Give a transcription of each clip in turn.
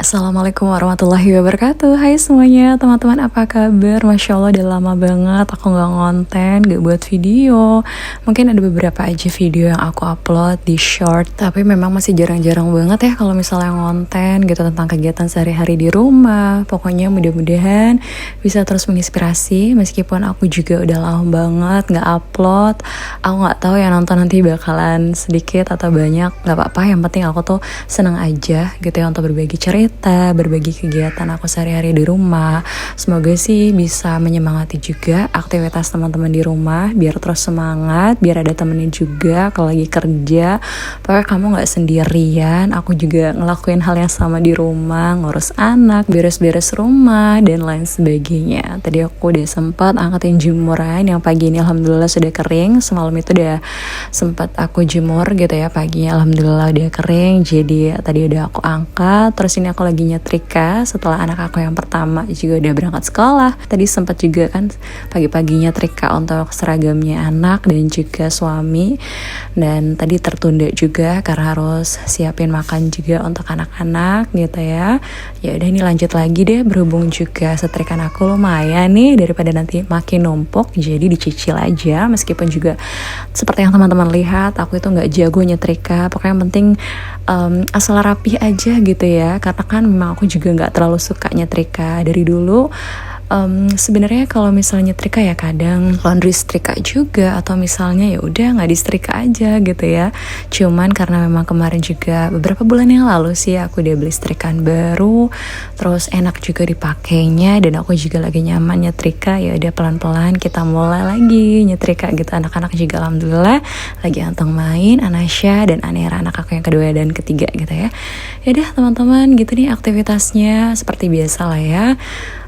Assalamualaikum warahmatullahi wabarakatuh. Hai semuanya teman-teman, apa kabar? Masya Allah udah lama banget aku gak ngonten, gak buat video. Mungkin ada beberapa aja video yang aku upload di short, tapi memang masih jarang-jarang banget ya kalau misalnya ngonten gitu tentang kegiatan sehari-hari di rumah. Pokoknya mudah-mudahan bisa terus menginspirasi, meskipun aku juga udah lama banget gak upload. Aku gak tahu ya nonton nanti bakalan sedikit atau banyak, gak apa-apa. Yang penting aku tuh seneng aja gitu ya untuk berbagi cerita, berbagi kegiatan aku sehari-hari di rumah. Semoga sih bisa menyemangati juga aktivitas teman-teman di rumah, biar terus semangat, biar ada temenin juga kalau lagi kerja. Pokoknya kamu gak sendirian, aku juga ngelakuin hal yang sama di rumah, ngurus anak, beres-beres rumah, dan lain sebagainya. Tadi aku udah sempat angkatin jemuran yang pagi ini alhamdulillah sudah kering. Semalam itu udah sempat aku jemur gitu ya, paginya alhamdulillah udah kering. Jadi tadi udah aku angkat, terus ini aku lagi nyetrika setelah anak aku yang pertama juga udah berangkat sekolah. Tadi sempat juga kan pagi-paginya trika untuk seragamnya anak dan juga suami, dan tadi tertunda juga karena harus siapin makan juga untuk anak-anak gitu ya. Ya udah, ini lanjut lagi deh, berhubung juga setrikaan aku lumayan nih, daripada nanti makin numpuk jadi dicicil aja. Meskipun juga seperti yang teman-teman lihat, aku itu nggak jago nyetrika, pokoknya yang penting asal rapi aja gitu ya, karena kan memang aku juga nggak terlalu suka nyetrika dari dulu. Sebenarnya kalau misalnya nyetrika ya kadang laundry setrika juga, atau misalnya ya udah nggak disetrika aja gitu ya. Cuman karena memang kemarin juga beberapa bulan yang lalu sih aku udah beli setrikaan baru, terus enak juga dipakainya, dan aku juga lagi nyaman nyetrika. Ya udah, pelan-pelan kita mulai lagi nyetrika gitu. Anak-anak juga alhamdulillah lagi anteng main, Anasya dan Anera anak aku yang kedua dan ketiga gitu ya. Ya udah teman-teman, gitu nih aktivitasnya seperti biasa lah ya.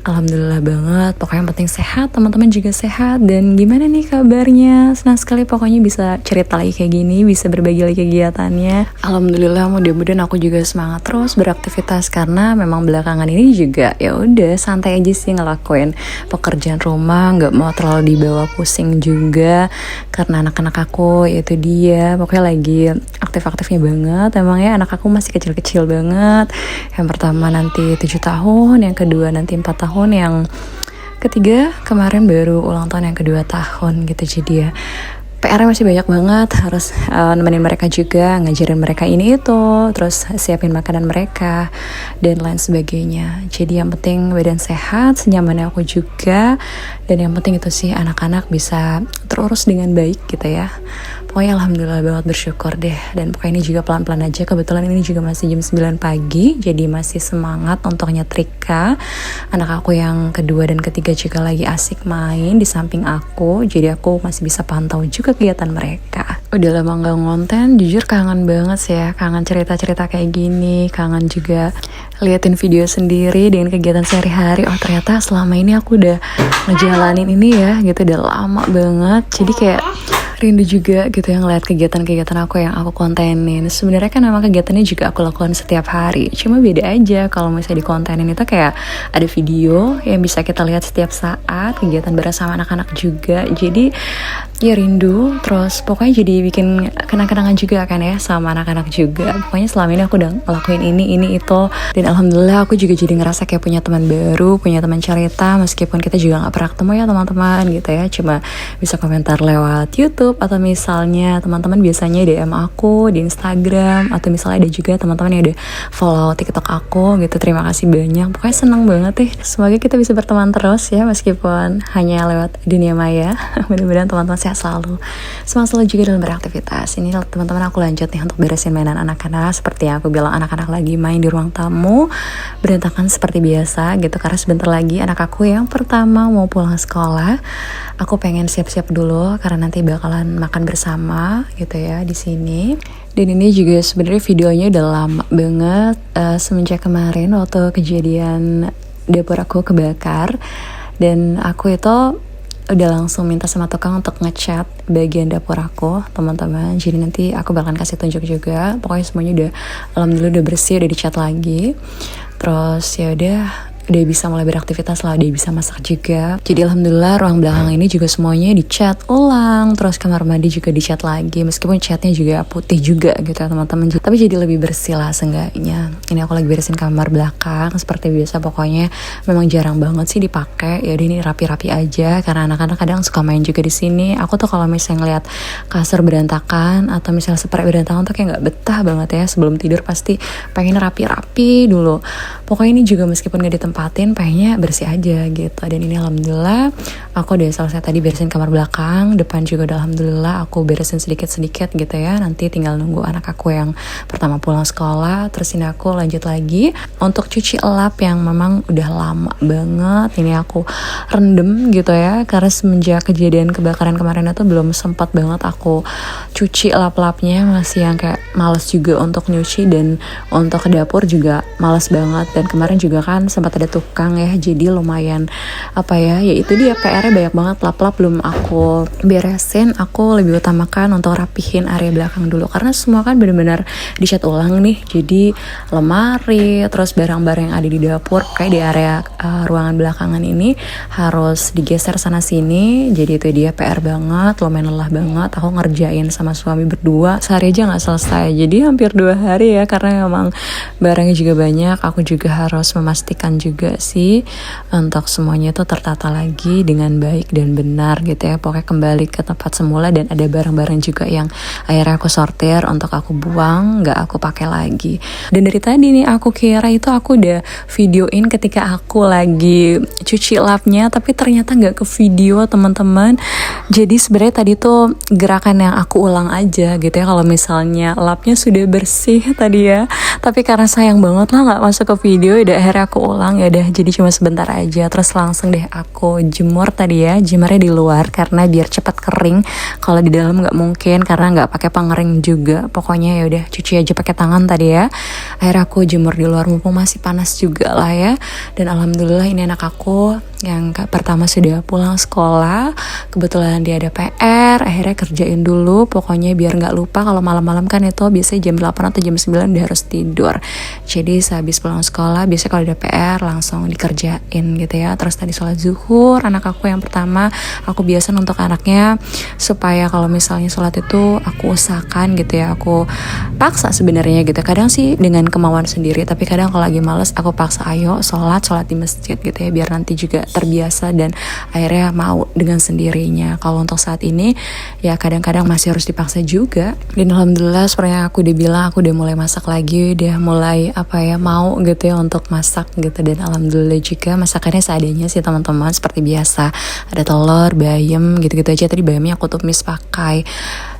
Alhamdulillah banget, pokoknya yang penting sehat, teman-teman juga sehat. Dan gimana nih kabarnya? Senang sekali pokoknya bisa cerita lagi kayak gini, bisa berbagi lagi kegiatannya. Alhamdulillah, mudah-mudahan aku juga semangat terus beraktivitas, karena memang belakangan ini juga ya udah santai aja sih ngelakuin pekerjaan rumah, nggak mau terlalu dibawa pusing juga karena anak-anak aku yaitu dia pokoknya lagi aktif-aktifnya banget. Emang ya anak aku masih kecil-kecil banget. Yang pertama nanti 7 tahun, yang kedua nanti 4 tahun, yang ketiga kemarin baru ulang tahun yang kedua tahun gitu. Jadi ya PR-nya masih banyak banget, harus nemenin mereka juga, ngajarin mereka ini itu, terus siapin makanan mereka dan lain sebagainya. Jadi yang penting badan sehat, senyamannya aku juga, dan yang penting itu sih anak-anak bisa terurus dengan baik gitu ya. Pokoknya alhamdulillah banget, bersyukur deh. Dan pokoknya ini juga pelan-pelan aja, kebetulan ini juga masih jam 9 pagi, jadi masih semangat untuk nyetrika. Anak aku yang kedua dan ketiga juga lagi asik main di samping aku, jadi aku masih bisa pantau juga kegiatan mereka. Udah lama gak ngonten, jujur kangen banget sih ya, kangen cerita-cerita kayak gini, kangen juga liatin video sendiri dengan kegiatan sehari-hari. Oh ternyata selama ini aku udah ngejalanin ini ya gitu, udah lama banget. Jadi kayak rindu juga gitu yang ngeliat kegiatan-kegiatan aku yang aku kontenin. Sebenarnya kan memang kegiatannya juga aku lakukan setiap hari, cuma beda aja kalau misalnya di kontenin itu kayak ada video yang bisa kita lihat setiap saat, kegiatan bareng sama anak-anak juga. Jadi ya rindu, terus pokoknya jadi bikin kenang-kenangan juga kan ya sama anak-anak juga. Pokoknya selama ini aku udah ngelakuin ini itu, dan alhamdulillah aku juga jadi ngerasa kayak punya teman baru, punya teman cerita, meskipun kita juga gak pernah ketemu ya teman-teman gitu ya, cuma bisa komentar lewat YouTube, atau misalnya teman-teman biasanya DM aku di Instagram, atau misalnya ada juga teman-teman yang udah follow TikTok aku gitu. Terima kasih banyak, pokoknya seneng banget deh. Semoga kita bisa berteman terus ya, meskipun hanya lewat dunia maya. Mudah-mudahan teman-teman sehat selalu, semangat selalu juga dalam beraktivitas. Ini teman-teman aku lanjut nih untuk beresin mainan anak-anak. Seperti yang aku bilang, anak-anak lagi main di ruang tamu, berantakan seperti biasa gitu, karena sebentar lagi anak aku yang pertama mau pulang sekolah. Aku pengen siap-siap dulu karena nanti bakalan makan bersama gitu ya di sini. Dan ini juga sebenarnya videonya udah lama banget, semenjak kemarin waktu kejadian dapur aku kebakar, dan aku itu udah langsung minta sama tukang untuk ngecat bagian dapur aku, teman-teman. Jadi nanti aku bakalan kasih tunjuk juga. Pokoknya semuanya udah alhamdulillah udah bersih, udah dicat lagi. Terus ya udah, udah bisa mulai beraktivitas lah, udah bisa masak juga. Jadi alhamdulillah ruang belakang ini juga semuanya dicat ulang, terus kamar mandi juga dicat lagi, meskipun catnya juga putih juga gitu ya teman-teman, tapi jadi lebih bersih lah seenggaknya. Ini aku lagi beresin kamar belakang seperti biasa, pokoknya memang jarang banget sih dipakai. Ya ini rapi-rapi aja karena anak-anak kadang suka main juga di sini. Aku tuh kalau misalnya ngeliat kasur berantakan atau misalnya spray berantakan tuh kayak nggak betah banget ya. Sebelum tidur pasti pengen rapi-rapi dulu. Pokoknya ini juga meskipun gak ditempatin, pengennya bersih aja gitu. Dan ini alhamdulillah aku udah selesai tadi beresin kamar belakang, depan juga udah alhamdulillah aku beresin sedikit-sedikit gitu ya. Nanti tinggal nunggu anak aku yang pertama pulang sekolah. Terus ini aku lanjut lagi untuk cuci elap yang memang udah lama banget. Ini aku rendem gitu ya, karena semenjak kejadian kebakaran kemarin itu belum sempat banget aku cuci elap-elapnya. Masih yang kayak males juga untuk nyuci, dan untuk ke dapur juga males banget. Dan kemarin juga kan sempat ada tukang ya, jadi lumayan apa ya itu dia PR-nya banyak banget, lap-lap belum aku beresin. Aku lebih utamakan untuk rapihin area belakang dulu, karena semua kan benar-benar dicat ulang nih. Jadi lemari, terus barang-barang yang ada di dapur kayak di area ruangan belakangan ini harus digeser sana sini. Jadi itu dia PR banget, lumayan lelah banget. Aku ngerjain sama suami berdua sehari aja nggak selesai, jadi hampir 2 hari ya, karena memang barangnya juga banyak. Aku juga harus memastikan juga sih untuk semuanya itu tertata lagi dengan baik dan benar gitu ya. Pokoknya kembali ke tempat semula, dan ada barang-barang juga yang akhirnya aku sortir untuk aku buang, nggak aku pakai lagi. Dan dari tadi nih aku kira itu aku udah videoin ketika aku lagi cuci lapnya, tapi ternyata nggak ke video teman-teman. Jadi sebenarnya tadi tuh gerakan yang aku ulang aja gitu ya, kalau misalnya lapnya sudah bersih tadi ya. Tapi karena sayang banget lah nggak masuk ke video, udah akhirnya aku ulang. Ya udah, jadi cuma sebentar aja, terus langsung deh aku jemur tadi ya. Jemurnya di luar karena biar cepat kering. Kalau di dalam nggak mungkin karena nggak pakai pengering juga. Pokoknya ya udah cuci aja pakai tangan tadi ya. Akhirnya aku jemur di luar mumpung masih panas juga lah ya. Dan alhamdulillah ini anak aku yang pertama sudah pulang sekolah. Kebetulan dia ada PR, akhirnya kerjain dulu. Pokoknya biar nggak lupa, kalau malam-malam kan itu biasanya jam 8 atau jam 9 dia harus tidur. Jadi sehabis pulang sekolah biasanya kalau ada PR langsung dikerjain gitu ya. Terus tadi sholat zuhur, anak aku yang pertama, aku biasa untuk anaknya supaya kalau misalnya sholat itu aku usahakan gitu ya, aku paksa sebenarnya gitu. Kadang sih dengan kemauan sendiri, tapi kadang kalau lagi males aku paksa, ayo sholat di masjid gitu ya, biar nanti juga terbiasa dan akhirnya mau dengan sendirinya. Kalau untuk saat ini ya kadang-kadang masih harus dipaksa juga. Dan alhamdulillah seperti yang aku udah bilang, aku udah mulai masak lagi, udah mulai apa ya mau gitu ya untuk masak gitu. Dan alhamdulillah juga masakannya seadanya sih teman-teman, seperti biasa. Ada telur, bayam gitu-gitu aja. Tadi bayamnya aku tumis pakai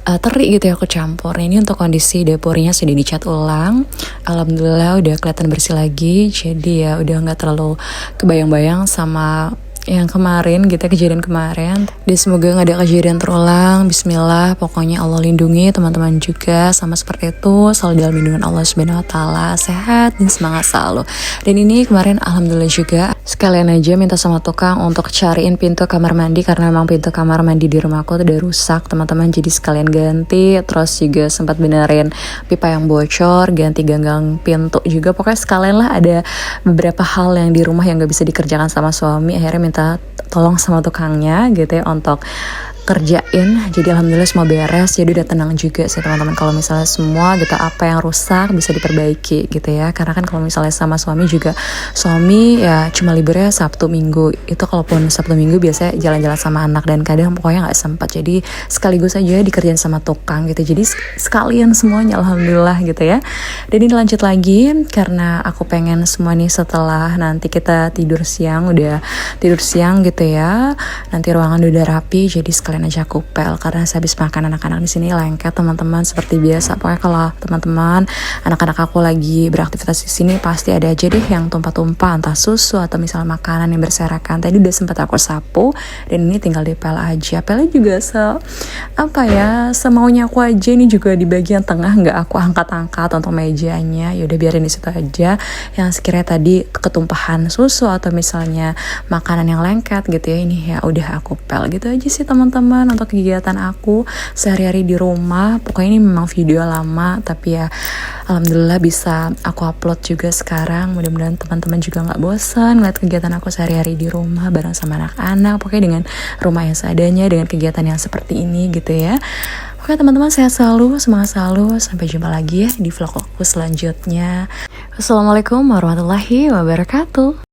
teri gitu ya, aku campur. Ini untuk kondisi dapurnya sudah dicat ulang. Alhamdulillah udah kelihatan bersih lagi. Jadi ya udah nggak terlalu kebayang-bayang sama yang kemarin gitu, kejadian kemarin. Dan semoga gak ada kejadian terulang. Bismillah, pokoknya Allah lindungi teman-teman juga sama seperti itu, selalu dalam lindungan Allah Subhanahu wa taala, sehat dan semangat selalu. Dan ini kemarin alhamdulillah juga sekalian aja minta sama tukang untuk cariin pintu kamar mandi, karena memang pintu kamar mandi di rumahku tuh udah rusak teman-teman. Jadi sekalian ganti, terus juga sempat benerin pipa yang bocor, ganti ganggang pintu juga. Pokoknya sekalian lah, ada beberapa hal yang di rumah yang gak bisa dikerjakan sama suami, akhirnya minta tolong sama tukangnya gitu ya untuk kerjain. Jadi alhamdulillah semua beres, jadi udah tenang juga sih teman-teman kalau misalnya semua gitu apa yang rusak bisa diperbaiki gitu ya. Karena kan kalau misalnya sama suami juga, suami ya cuma liburnya Sabtu Minggu, itu kalaupun Sabtu Minggu biasanya jalan-jalan sama anak, dan kadang pokoknya nggak sempat, jadi sekaligus aja dikerjain sama tukang gitu. Jadi sekalian semuanya alhamdulillah gitu ya. Dan ini lanjut lagi karena aku pengen semua nih setelah nanti kita tidur siang, udah tidur siang gitu ya, nanti ruangan udah rapi, jadi sekalian aja aku pel. Karena saya habis makan anak-anak di sini lengket teman-teman, seperti biasa. Pokoknya kalau teman-teman anak-anak aku lagi beraktivitas di sini pasti ada aja deh yang tumpah-tumpah, entah susu atau misalnya makanan yang berserakan. Tadi udah sempat aku sapu, dan ini tinggal dipel aja. Pelnya juga semaunya aku aja. Ini juga di bagian tengah nggak aku angkat-angkat untuk mejanya, ya udah biarin di situ aja. Yang sekiranya tadi ketumpahan susu atau misalnya makanan yang lengket gitu ya, ini ya udah aku pel gitu aja sih teman-teman. teman-teman untuk kegiatan aku sehari-hari di rumah. Pokoknya ini memang video lama, tapi ya alhamdulillah bisa aku upload juga sekarang. Mudah-mudahan teman-teman juga nggak bosan ngeliat kegiatan aku sehari-hari di rumah bareng sama anak-anak. Pokoknya dengan rumah yang seadanya, dengan kegiatan yang seperti ini gitu ya. Oke teman-teman, sehat selalu, semangat selalu. Sampai jumpa lagi ya di vlog aku selanjutnya. Assalamualaikum warahmatullahi wabarakatuh.